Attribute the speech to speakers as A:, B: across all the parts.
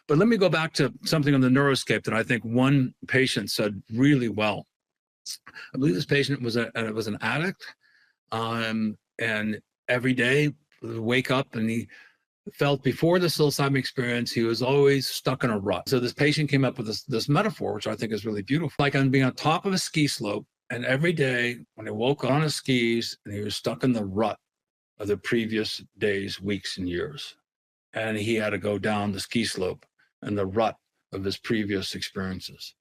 A: But let me go back to something on the neuroscape that I think one patient said really well. I believe this patient was an addict, and every day would wake up and he felt before the psilocybin experience, he was always stuck in a rut. So this patient came up with this metaphor, which I think is really beautiful. Like on being on top of a ski slope, and every day when he woke on his skis and he was stuck in the rut of the previous days, weeks, and years. And he had to go down the ski slope and the rut of his previous experiences.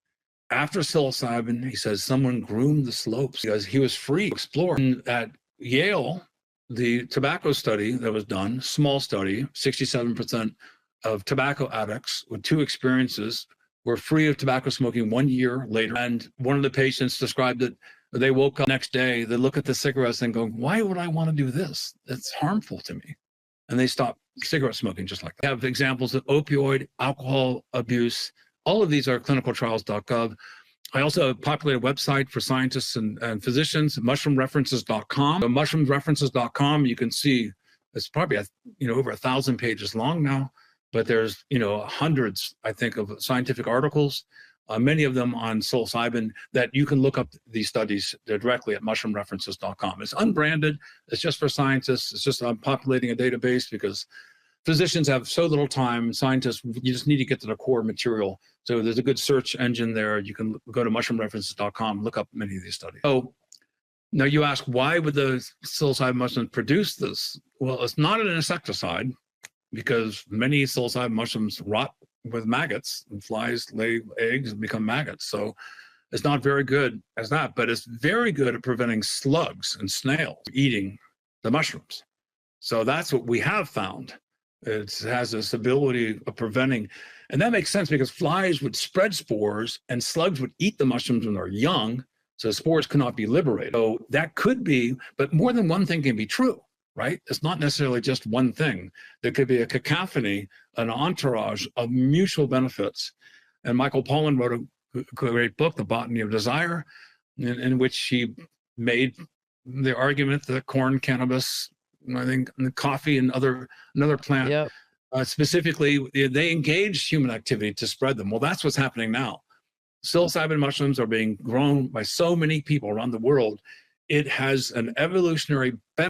A: After psilocybin, he says someone groomed the slopes because he was free to explore. And at Yale, the tobacco study that was done, small study, 67% of tobacco addicts with 2 experiences were free of tobacco smoking 1 year later. And one of the patients described that they woke up the next day, they look at the cigarettes and go, why would I want to do this? It's harmful to me. And they stop cigarette smoking just like that. We have examples of opioid, alcohol abuse. All of these are clinicaltrials.gov. I also populate a website for scientists and physicians, mushroomreferences.com. So mushroomreferences.com, you can see it's probably over 1,000 pages long now, but there's hundreds, I think, of scientific articles, many of them on psilocybin that you can look up these studies directly at mushroomreferences.com. It's unbranded. It's just for scientists. It's just I'm populating a database because physicians have so little time. Scientists, you just need to get to the core material. So there's a good search engine there. You can go to mushroomreferences.com, look up many of these studies. So now you ask, why would the psilocybin mushrooms produce this? Well, it's not an insecticide because many psilocybin mushrooms rot with maggots, and flies lay eggs and become maggots. So it's not very good as that, but it's very good at preventing slugs and snails eating the mushrooms. So that's what we have found. It has this ability of preventing, and that makes sense because flies would spread spores and slugs would eat the mushrooms when they're young, so spores cannot be liberated. So that could be, but more than one thing can be true, right? It's not necessarily just one thing. There could be a cacophony, an entourage of mutual benefits. And Michael Pollan wrote a great book, The Botany of Desire, in which he made the argument that corn, cannabis, I think coffee and another plant,
B: Yep.
A: specifically, they engage human activity to spread them. Well, that's what's happening now. Psilocybin mushrooms are being grown by so many people around the world. It has an evolutionary benefit